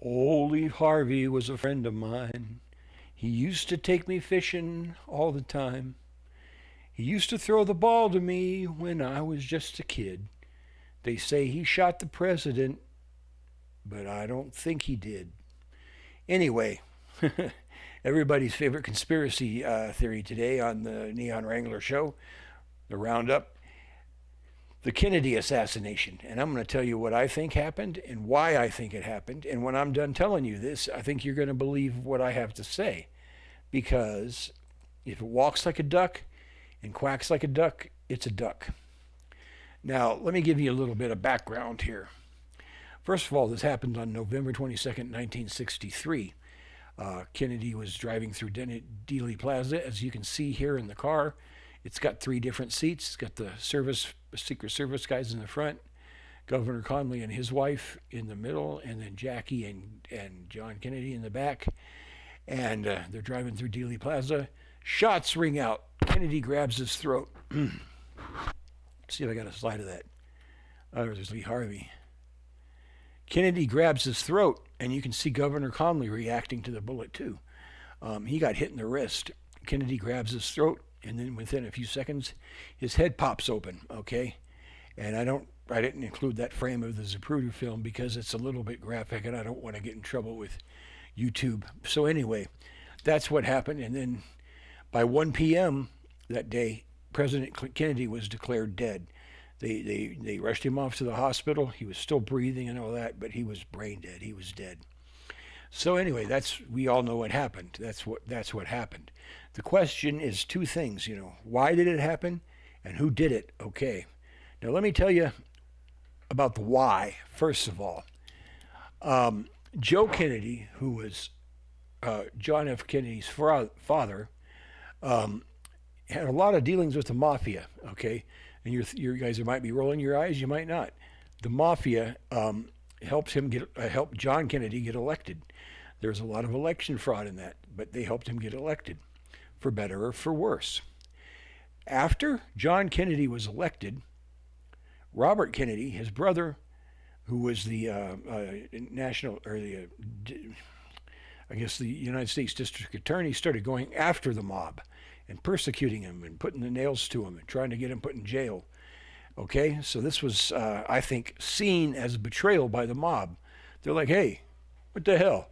Old Lee Harvey was a friend of mine. He used to take me fishing all the time. He used to throw the ball to me when I was just a kid. They say he shot the president, but I don't think he did. Anyway, everybody's favorite conspiracy theory today on the Neon Wrangler show, the Roundup, the Kennedy assassination. And I'm going to tell you what I think happened and why I think it happened. And when I'm done telling you this, I think you're going to believe what I have to say. Because if it walks like a duck and quacks like a duck, it's a duck. Now, let me give you a little bit of background here. First of all, this happened on November 22nd, 1963. Kennedy was driving through Dealey Plaza. As you can see here in the car, it's got 3 different seats. It's got the Secret Service guys in the front, Governor Conley and his wife in the middle, and then Jackie and John Kennedy in the back. And they're driving through Dealey Plaza. Shots ring out. Kennedy grabs his throat. Let's see if I got a slide of that. Oh, there's Lee Harvey. Kennedy grabs his throat, and you can see Governor Conley reacting to the bullet too. He got hit in the wrist. Kennedy grabs his throat, and then within a few seconds, his head pops open. Okay, and I didn't include that frame of the Zapruder film because it's a little bit graphic, and I don't want to get in trouble with YouTube. So anyway, that's what happened. And then by 1 p.m. that day, President Kennedy was declared dead. They rushed him off to the hospital. He was still breathing and all that, but he was brain dead. He was dead. So anyway, we all know what happened. That's what happened. The question is 2 things, why did it happen and who did it? Okay. Now let me tell you about the why, first of all. Joe Kennedy, who was John F. Kennedy's father, had a lot of dealings with the mafia, okay? And you guys might be rolling your eyes, you might not. The mafia helped John Kennedy get elected. There's a lot of election fraud in that, but they helped him get elected, for better or for worse. After John Kennedy was elected, Robert Kennedy, his brother, who was the the United States District Attorney, started going after the mob and persecuting him and putting the nails to him and trying to get him put in jail. Okay, so this was, I think, seen as betrayal by the mob. They're like, hey, what the hell?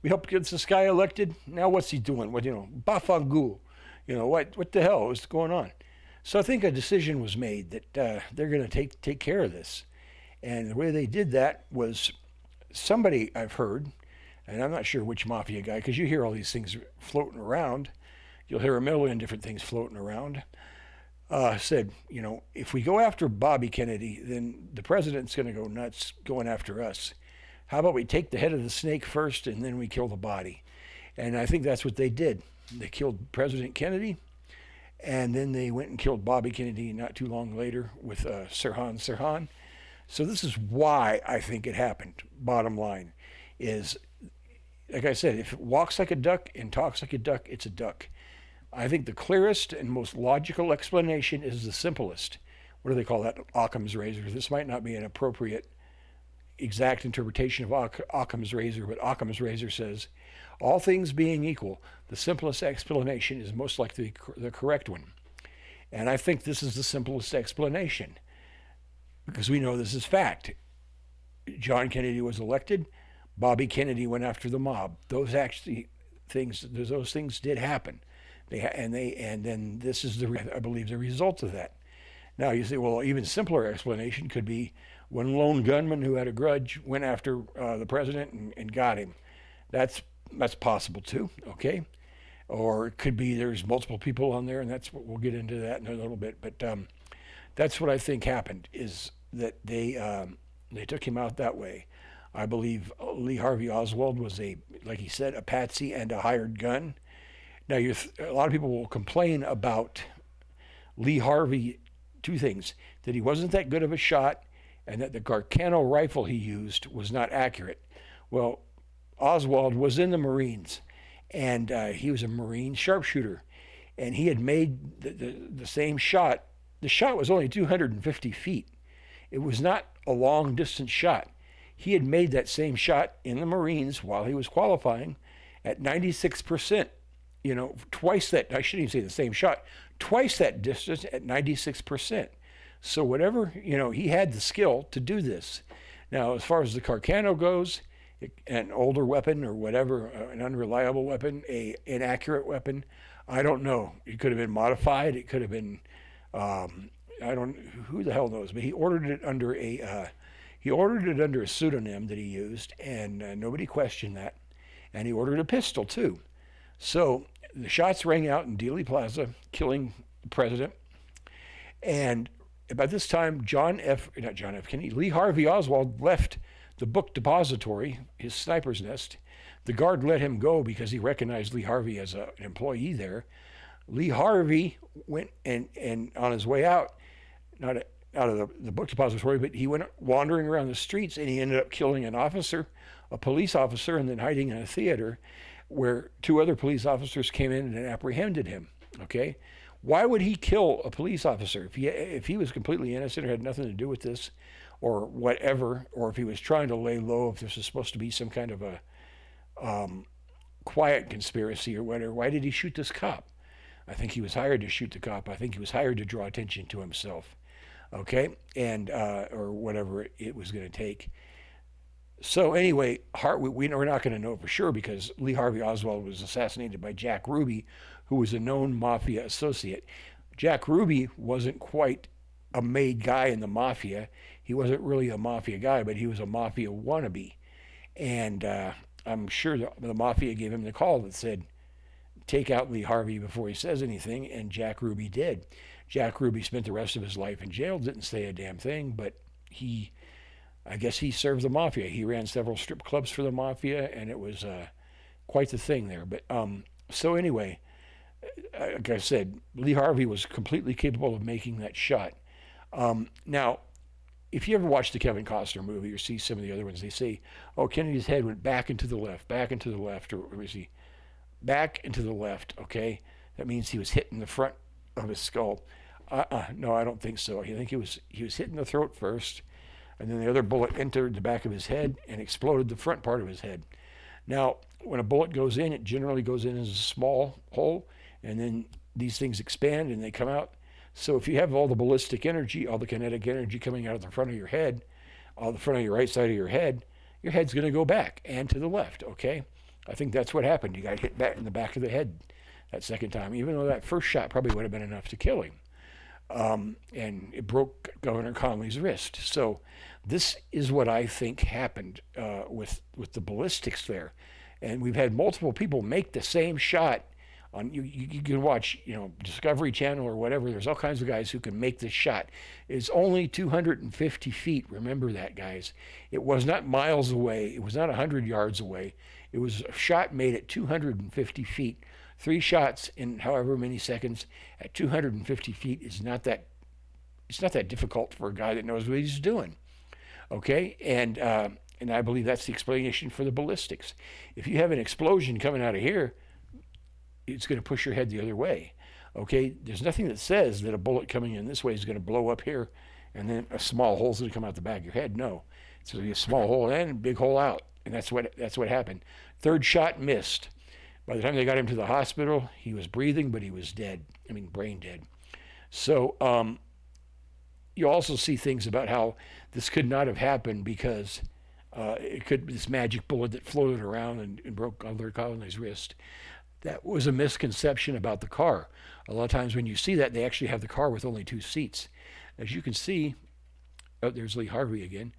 We helped get this guy elected. Now what's he doing? Bafangul. What the hell is going on? So I think a decision was made that they're going to take care of this. And the way they did that was somebody I've heard, and I'm not sure which mafia guy, because you hear all these things floating around. You'll hear a million different things floating around. Said, if we go after Bobby Kennedy, then the president's going to go nuts going after us. How about we take the head of the snake first and then we kill the body? And I think that's what they did. They killed President Kennedy, and then they went and killed Bobby Kennedy not too long later with Sirhan. So this is why I think it happened. Bottom line is, like I said, if it walks like a duck and talks like a duck, it's a duck. I think the clearest and most logical explanation is the simplest. What do they call that? Occam's razor. This might not be an appropriate exact interpretation of Occam's razor, but Occam's razor says, all things being equal, the simplest explanation is most likely the correct one. And I think this is the simplest explanation because we know this is fact. John Kennedy was elected. Bobby Kennedy went after the mob. Those things did happen. And then this is I believe the result of that. Now you say, well, even simpler explanation could be one lone gunman who had a grudge went after the president and got him. That's possible too, okay? Or it could be there's multiple people on there, and that's what we'll get into that in a little bit. But that's what I think happened, is that they took him out that way. I believe Lee Harvey Oswald was like he said, a patsy and a hired gun. Now, a lot of people will complain about Lee Harvey, 2 things, that he wasn't that good of a shot and that the Garcano rifle he used was not accurate. Well, Oswald was in the Marines, and he was a Marine sharpshooter, and he had made the same shot. The shot was only 250 feet. It was not a long distance shot. He had made that same shot in the Marines while he was qualifying at 96%. Twice that, I shouldn't even say the same shot, twice that distance at 96%. So whatever, he had the skill to do this. Now, as far as the Carcano goes, an older weapon or whatever, an unreliable weapon, a inaccurate weapon, I don't know. It could have been modified. It could have been, who the hell knows? But he ordered it under a pseudonym that he used, and nobody questioned that. And he ordered a pistol too. So the shots rang out in Dealey Plaza, killing the president. And by this time, Lee Harvey Oswald left the book depository, his sniper's nest. The guard let him go because he recognized Lee Harvey as an employee there. Lee Harvey went and on his way out, not out of the book depository, but he went wandering around the streets, and he ended up killing an officer, a police officer, and then hiding in a theater where two other police officers came in and apprehended him. Okay? Why would he kill a police officer? If he was completely innocent or had nothing to do with this or whatever, or if he was trying to lay low, if this was supposed to be some kind of a quiet conspiracy or whatever, why did he shoot this cop? I think he was hired to shoot the cop. I think he was hired to draw attention to himself. Okay? And, or whatever it was going to take. So anyway, we're not going to know for sure because Lee Harvey Oswald was assassinated by Jack Ruby, who was a known mafia associate. Jack Ruby wasn't quite a made guy in the mafia. He wasn't really a mafia guy, but he was a mafia wannabe. And I'm sure the mafia gave him the call that said, take out Lee Harvey before he says anything, and Jack Ruby did. Jack Ruby spent the rest of his life in jail, didn't say a damn thing, but I guess he served the mafia. He ran several strip clubs for the mafia, and it was quite the thing there. But so anyway, like I said, Lee Harvey was completely capable of making that shot. Now, if you ever watch the Kevin Costner movie or see some of the other ones, they say, oh, Kennedy's head went back and to the left, or was he back and to the left, okay? That means he was hitting the front of his skull. No, I don't think so. I think he was hitting the throat first, and then the other bullet entered the back of his head and exploded the front part of his head. Now, when a bullet goes in, it generally goes in as a small hole, and then these things expand and they come out. So if you have all the ballistic energy, all the kinetic energy coming out of the front of your head, all the front of your right side of your head's going to go back and to the left, okay? I think that's what happened. You got hit back in the back of the head that second time, even though that first shot probably would have been enough to kill him. And it broke Governor Connolly's wrist. So this is what I think happened with the ballistics there. And we've had multiple people make the same shot. You can watch, Discovery Channel or whatever. There's all kinds of guys who can make this shot. It's only 250 feet. Remember that, guys. It was not miles away. It was not 100 yards away. It was a shot made at 250 feet. 3 shots in however many seconds at 250 feet is not that. It's not that difficult for a guy that knows what he's doing. Okay, and I believe that's the explanation for the ballistics. If you have an explosion coming out of here, it's going to push your head the other way. Okay, there's nothing that says that a bullet coming in this way is going to blow up here, and then a small hole's going to come out the back of your head. No, it's going to be a small hole in and a big hole out, and that's what happened. Third shot missed. By the time they got him to the hospital, he was breathing, but he was dead. I mean, brain dead. So you also see things about how this could not have happened because this magic bullet that floated around and broke Governor Connolly's wrist. That was a misconception about the car. A lot of times when you see that, they actually have the car with only 2 seats. As you can see, there's Lee Harvey again.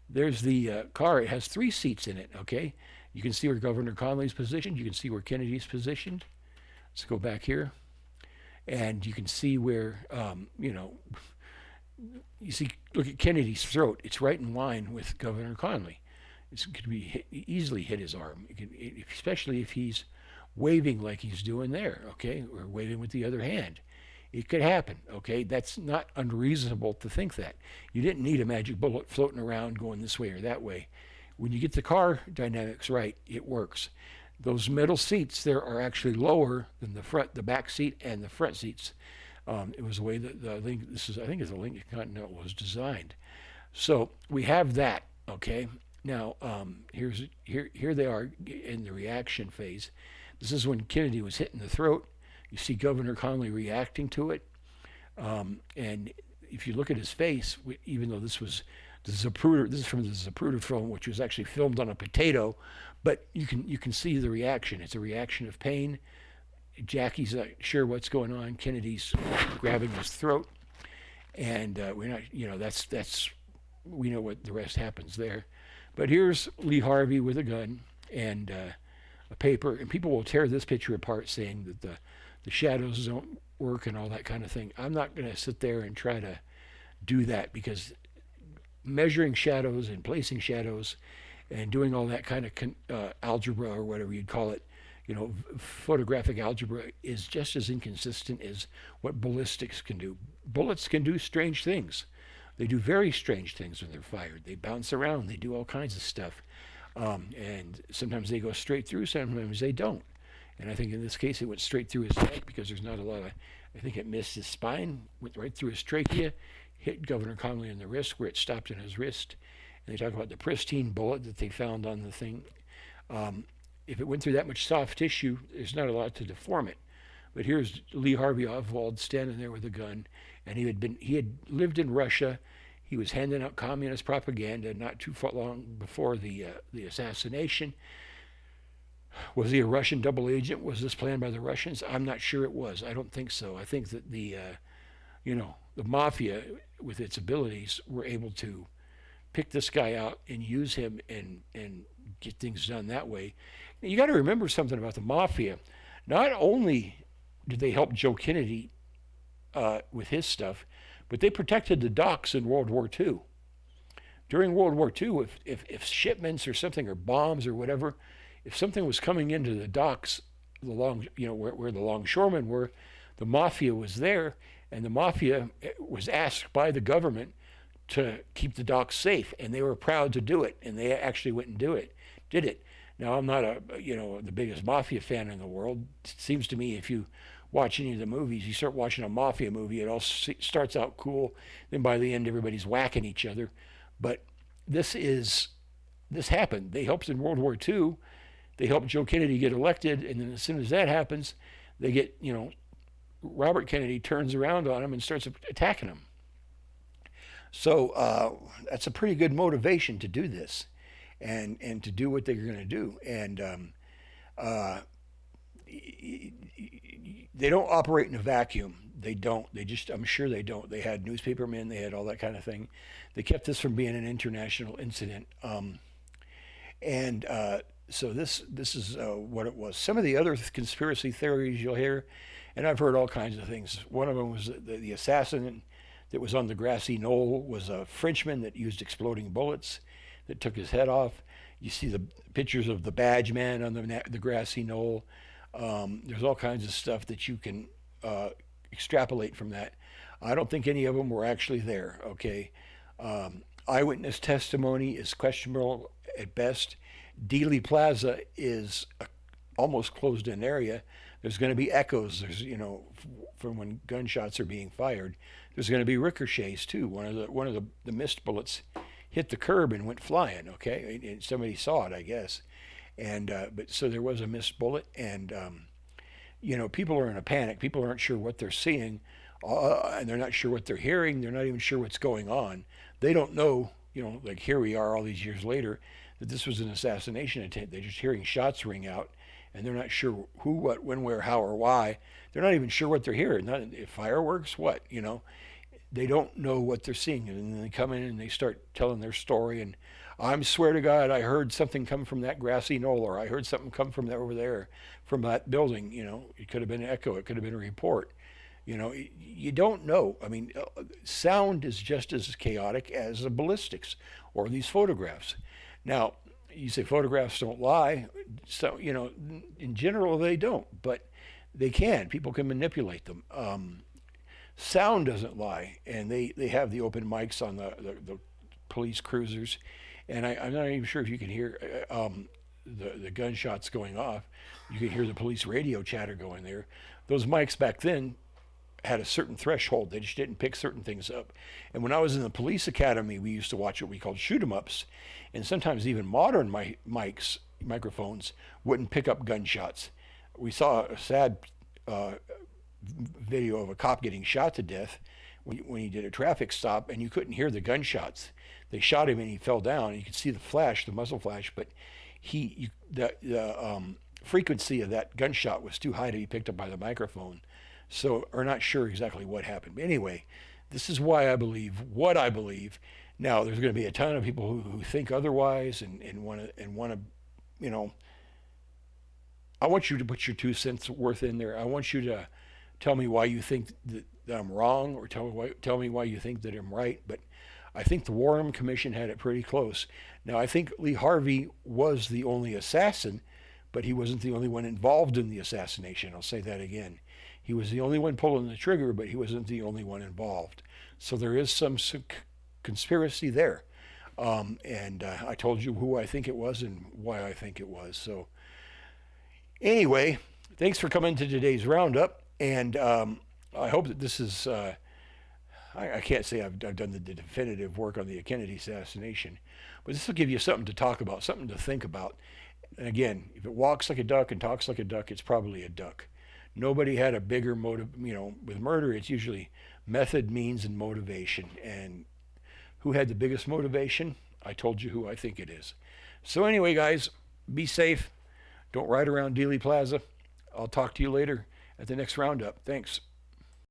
There's the car. It has 3 seats in it, okay? You can see where Governor Connolly's positioned. You can see where Kennedy's positioned. Let's go back here. And you can see where, you see, look at Kennedy's throat. It's right in line with Governor Connolly. It could be easily hit his arm, especially if he's waving like he's doing there, okay, or waving with the other hand. It could happen, okay? That's not unreasonable to think that. You didn't need a magic bullet floating around going this way or that way. When you get the car dynamics right, it works. Those metal seats there are actually lower than the back seat and the front seats. It was the way that I think is the Lincoln Continental was designed. So we have that, okay? Now, here they are in the reaction phase. This is when Kennedy was hit in the throat. You see Governor Connally reacting to it, and if you look at his face, even though this was the Zapruder, this is from the Zapruder film, which was actually filmed on a potato, but you can see the reaction. It's a reaction of pain. Jackie's not sure what's going on. Kennedy's grabbing his throat, and we're not, that's we know what the rest happens there. But here's Lee Harvey with a gun and a paper, and people will tear this picture apart, saying that the shadows don't work and all that kind of thing. I'm not going to sit there and try to do that, because measuring shadows and placing shadows and doing all that kind of algebra, or whatever you'd call it, photographic algebra, is just as inconsistent as what ballistics can do. Bullets can do strange things. They do very strange things when they're fired. They bounce around. They do all kinds of stuff. And sometimes they go straight through, sometimes they don't. And I think in this case it went straight through his neck, because there's not a lot of, I think it missed his spine, went right through his trachea, hit Governor Connally in the wrist, where it stopped in his wrist. And they talk about the pristine bullet that they found on the thing. If it went through that much soft tissue, there's not a lot to deform it. But here's Lee Harvey Oswald standing there with a gun, and he had lived in Russia. He was handing out communist propaganda not too long before the assassination. Was he a Russian double agent? Was this planned by the Russians? I'm not sure it was. I don't think so. I think that the mafia, with its abilities, were able to pick this guy out and use him and get things done that way. You got to remember something about the mafia. Not only did they help Joe Kennedy with his stuff, but they protected the docks in World War II. During World War II, if shipments or something, or bombs or whatever, if something was coming into the docks, where the longshoremen were, the mafia was there, and the mafia was asked by the government to keep the docks safe, and they were proud to do it, and they actually went and did it. Now, I'm not the biggest mafia fan in the world. It seems to me, if you watch any of the movies, you start watching a mafia movie, it all starts out cool, then by the end everybody's whacking each other. But this happened. They helped in World War II. They helped Joe Kennedy get elected, and then as soon as that happens, they get, Robert Kennedy turns around on him and starts attacking him. So that's a pretty good motivation to do this, and to do what they're going to do. And they don't operate in a vacuum. They don't. I'm sure they don't. They had newspapermen. They had all that kind of thing. They kept this from being an international incident. So this is what it was. Some of the other conspiracy theories you'll hear, and I've heard all kinds of things. One of them was the assassin that was on the grassy knoll was a Frenchman that used exploding bullets that took his head off. You see the pictures of the badge man on the grassy knoll. There's all kinds of stuff that you can extrapolate from that. I don't think any of them were actually there, okay? Eyewitness testimony is questionable at best. Dealey Plaza is a almost closed-in area. There's going to be echoes. There's, from when gunshots are being fired. There's going to be ricochets too. One of the missed bullets hit the curb and went flying. Okay, and somebody saw it, I guess. And but so there was a missed bullet, and people are in a panic. People aren't sure what they're seeing, and they're not sure what they're hearing. They're not even sure what's going on. They don't know. Like here we are all these years later, that this was an assassination attempt. They're just hearing shots ring out, and they're not sure who, what, when, where, how, or why. They're not even sure what they're hearing. Not fireworks, what, They don't know what they're seeing, and then they come in and they start telling their story. And I swear to God, I heard something come from that grassy knoll, or I heard something come from over there, from that building. It could have been an echo. It could have been a report. You don't know. I mean, sound is just as chaotic as the ballistics or these photographs. Now, you say photographs don't lie. So, in general, they don't, but they can. People can manipulate them. Sound doesn't lie, and they have the open mics on the police cruisers, and I'm not even sure if you can hear the gunshots going off. You can hear the police radio chatter going there. Those mics back then, had a certain threshold. They just didn't pick certain things up. And when I was in the police academy, we used to watch what we called shoot 'em ups, and sometimes even modern microphones wouldn't pick up gunshots. We saw a sad uh, video of a cop getting shot to death when he did a traffic stop, and you couldn't hear the gunshots. They shot him and he fell down. You could see the flash, the muzzle flash, but the frequency of that gunshot was too high to be picked up by the microphone. So, we're not sure exactly what happened. But anyway, this is why I believe what I believe. Now, there's going to be a ton of people who think otherwise and want to, you know, I want you to put your 2 cents worth in there. I want you to tell me why you think that I'm wrong, or tell me why you think that I'm right. But I think the Warren Commission had it pretty close. Now, I think Lee Harvey was the only assassin, but he wasn't the only one involved in the assassination. I'll say that again. He was the only one pulling the trigger, but he wasn't the only one involved. So there is some conspiracy there. And I told you who I think it was and why I think it was. So anyway, thanks for coming to today's roundup. And I hope that this is, I can't say I've done the definitive work on the Kennedy assassination, but this will give you something to talk about, something to think about. And again, if it walks like a duck and talks like a duck, it's probably a duck. Nobody had a bigger motive, with murder, it's usually method, means, and motivation. And who had the biggest motivation? I told you who I think it is. So anyway, guys, be safe. Don't ride around Dealey Plaza. I'll talk to you later at the next roundup. Thanks.